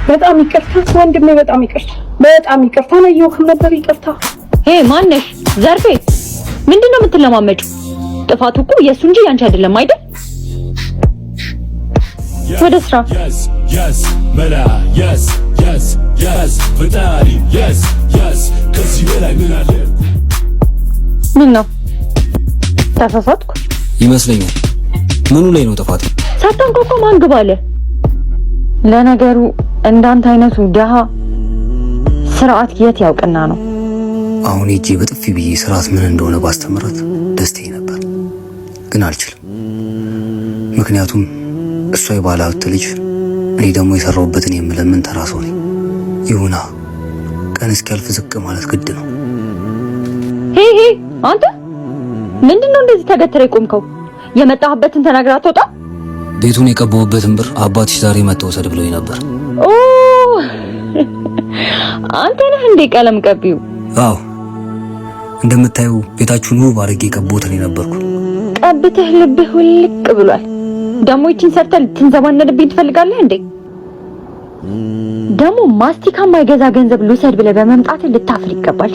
በጣም ይቅርታ ወንድሜ፣ በጣም ይቅርታ ነው ይሁን ነበር ይቅርታ። ማነሽ? ዘርፌ ምንድነው የምትለማመጪው? ጥፋቱ እኮ የሱ እንጂ ያንቺ አይደለም አይደል? ወደ ስራ መላ ፈጣሪ ከዚህ በላይ ምን አለ? ምን ነው ተሳሳትኩ ይመስለኛል። ምኑ ላይ ነው ጥፋት? ሳታንኳኳ ማን ግባ አለ? ለነገሩ እንዳንተ አይነቱ ደሃ ስርዓት የት ያውቅና ነው? አሁን እጄ በጥፊ ብዬ ስርዓት ምን እንደሆነ ባስተምራት ደስታዬ ነበር፣ ግን አልችልም። ምክንያቱም እሷ የባለ ሀብት ልጅ፣ እኔ ደግሞ የሰራሁበትን የምለምን ተራ ሰው ነኝ። ይሁና ቀን እስኪያልፍ ዝቅ ማለት ግድ ነው። ሄ አንተ ምንድነው እንደዚህ ተገትረህ ቆምከው? የመጣህበትን ተናግራ አትወጣ? ቤቱን የቀባሁበትን ብር አባትሽ ዛሬ መጥተው ወሰድ ብሎኝ ነበር። አንተ ነህ እንዴ ቀለም ቀቢው? አዎ፣ እንደምታዩ ቤታችሁን ውብ አድርጌ ቀባሁት እኔ ነበርኩ። ቀብተህ ልብህ ውልቅ ብሏል። ደሞ ይቺን ሰርተህ ልትንዘባነድብኝ ትፈልጋለህ እንዴ? ደሞ ማስቲካ ማይገዛ ገንዘብ ልውሰድ ብለህ በመምጣት ልታፍር ይገባል።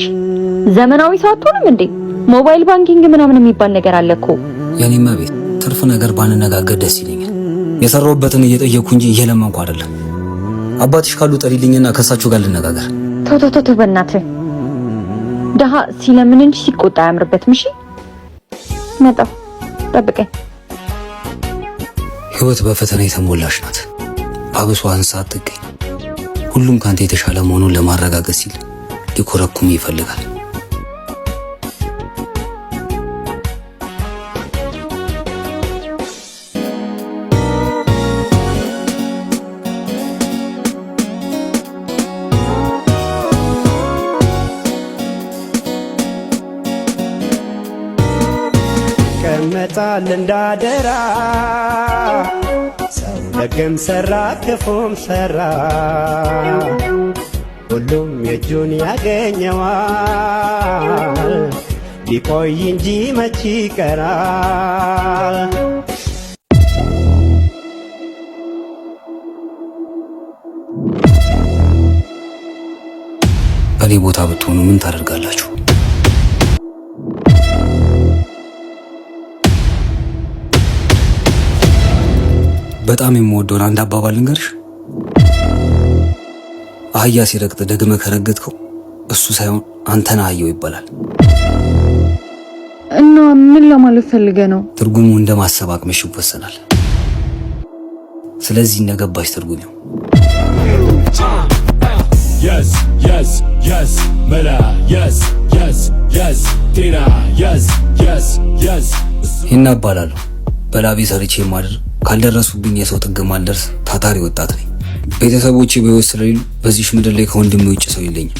ዘመናዊ ሰው አትሆንም እንዴ? ሞባይል ባንኪንግ ምናምን የሚባል ነገር አለ እኮ። የኔማ ቤት ትርፍ ነገር ባንነጋገር ደስ ይለኛል። የሰራሁበትን እየጠየኩ እንጂ እየለመንኩ አይደለም። አባትሽ ካሉ ጠሪልኝና ከሳቸው ጋር ልነጋገር። ቶቶቶቶ በእናትህ ደሃ ሲለምን እንጂ ሲቆጣ አያምርበትም። እሺ መጣሁ፣ ጠብቀኝ። ህይወት በፈተና የተሞላች ናት። አብሷ አንሳት ትገኝ። ሁሉም ካንተ የተሻለ መሆኑን ለማረጋገጥ ሲል ሊኮረኩም ይፈልጋል። ቀመጣል እንዳደራ ሰው ደግም ሰራ ክፉም ሰራ ሁሉም የእጁን ያገኘዋል። ቢቆይ እንጂ መች ይቀራል። በኔ ቦታ ብትሆኑ ምን ታደርጋላችሁ? በጣም የምወደውን አንድ አባባል ልንገርሽ። አህያ ሲረግጥ ደግመ ከረገጥከው እሱ ሳይሆን አንተና አህያው ይባላል። እና ምን ለማለት ፈልገህ ነው? ትርጉሙ እንደማሰብ አቅምሽ ይወሰናል። ስለዚህ እንደገባሽ ትርጉሚው yes yes yes መላ yes yes yes ጤና yes yes yes ይናባላል። በላቤ ሰርቼ ማድር ካልደረሱብኝ የሰው ጥግ ማልደርስ ታታሪ ወጣት ነኝ። ቤተሰቦቼ በህይወት ስለሌሉ በዚህ ምድር ላይ ከወንድሜ ውጭ ሰው የለኝም።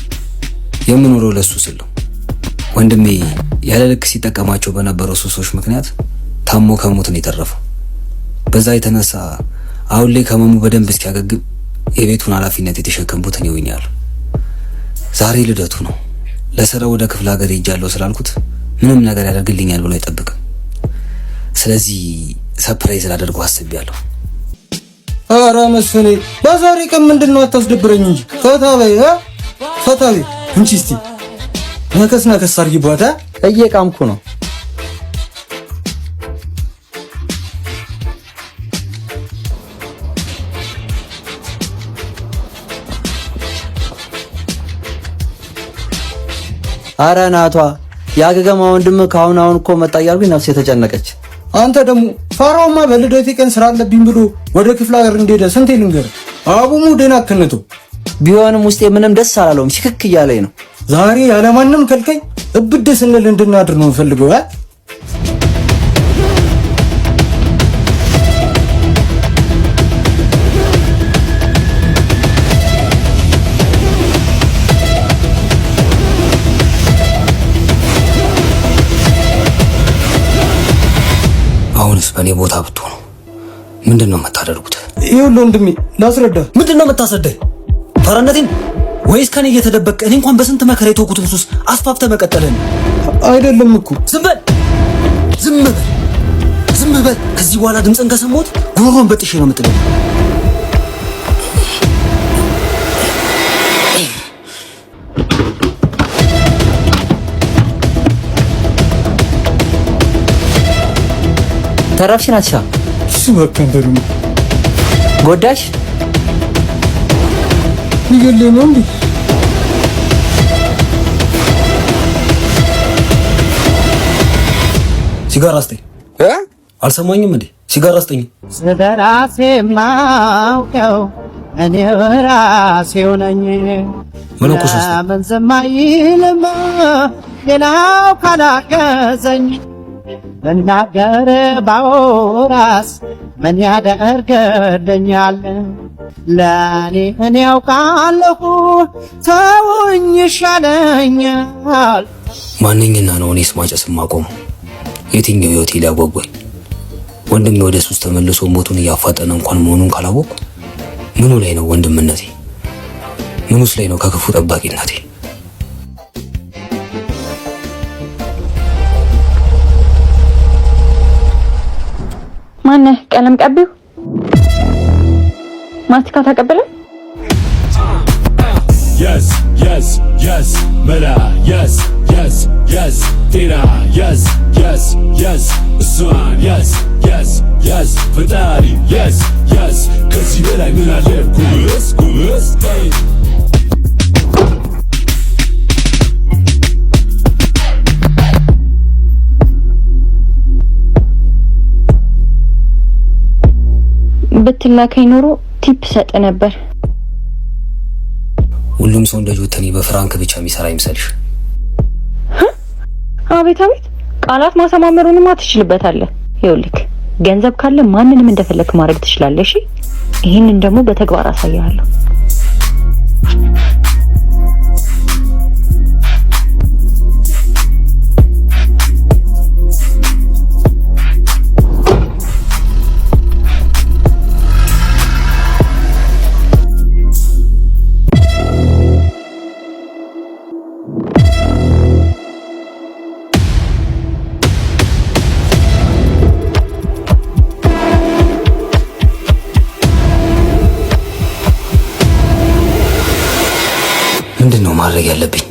የምኖረው ለሱ ስል ነው። ወንድሜ ያለ ልክ ሲጠቀማቸው በነበረው ሱሶች ምክንያት ታሞ ከሞት ነው የተረፈው። በዛ የተነሳ አሁን ላይ ከመሙ በደንብ እስኪያገግም የቤቱን ኃላፊነት የተሸከምኩት እኔ ሆኛለሁ። ዛሬ ልደቱ ነው። ለስራ ወደ ክፍለ ሀገር ሄጃለሁ ስላልኩት ምንም ነገር ያደርግልኛል ብሎ አይጠብቅም። ስለዚህ ሰርፕራይዝ ላደርገው አስቤያለሁ። ኧረ መስፍኔ በዛሬ ቀን ምንድነው? አታስደብረኝ እንጂ ፈታ በይ ፈታ በይ እንጂ እስቲ ነከስ አድርጊባት። እየቃምኩ ነው። ኧረ ናቷ ያገገማ ወንድም ካሁን እኮ መጣ እያልኩኝ ነፍሴ ተጨነቀች። አንተ ደግሞ ፋራውማ በልደቴ ቀን ስራ አለብኝ ብሎ ወደ ክፍለ ሀገር እንደሄደ ስንቴ ልንገር። አቡሙ ደና ከነቶ ቢሆንም ውስጤ ምንም ደስ አላለውም። ሽክክ እያለኝ ነው። ዛሬ ያለማንም ከልከኝ እብድ ስንል እንድናድር ነው ፈልገው። አሁንስ በኔ ቦታ ብትሆኑ ምንድነው የምታደርጉት? ይኸውልህ ወንድሜ ላስረዳ። ምንድነው የምታሰደኝ? ፈረነቴን ወይስ ከኔ እየተደበቀ እኔ እንኳን በስንት መከራ የተወኩትን ሱስ አስፋፍተህ መቀጠልን? አይደለም እኮ። ዝም በል። ከዚህ በኋላ ድምፅን ከሰማሁት ጉሮሮን በጥሼ ነው የምጥለው። ተረፍሽ ናትሻ እሱ በከንበሩ ጎዳሽ ይገለኝ ነው እንዴ? ሲጋራ አስጠኝ አልሰማኝም እንዴ? ሲጋራ አስጠኝ። ስለራሴ ማውቀው እኔ ራሴው ነኝ። ምን ዘማይልም ሌላው ካላገዘኝ ብናገር ባወራስ ምን ያደርግልኛል? ለእኔ እኔ ያውቃለሁ ተውኝ ይሻለኛል። ማንኝና ነው እኔስ ማጨስ ማቆመው? የትኛው ህይወቴ ሊያጓጓኝ? ወንድሜ ወደ ሱስ ተመልሶ ሞቱን እያፋጠነ እንኳን መሆኑን ካላወቅኩ ምኑ ላይ ነው ወንድምነቴ? ምኑስ ላይ ነው ከክፉ ጠባቂነቴ? ማነህ? ቀለም ቀቢው ማስቲካ ተቀበለ? Yes, yes, yes, mera, yes, yes, yes, tira, yes, yes, yes, swan, yes, yes, yes, fatari, yes, yes, ከዚህ በላይ ምን አለ? ኩስ ኩስ ብትላከኝ ኖሮ ቲፕ ሰጥ ነበር። ሁሉም ሰው እንደ ጆተኒ በፍራንክ ብቻ የሚሰራ ይምሰልሽ? አቤት አቤት፣ ቃላት ማሰማመሩንማ ትችልበታለህ። ይኸውልህ ገንዘብ ካለ ማንንም እንደፈለክ ማድረግ ትችላለህ። እሺ፣ ይሄንን ደግሞ በተግባር አሳያለሁ። ምንድነው ማድረግ ያለብኝ?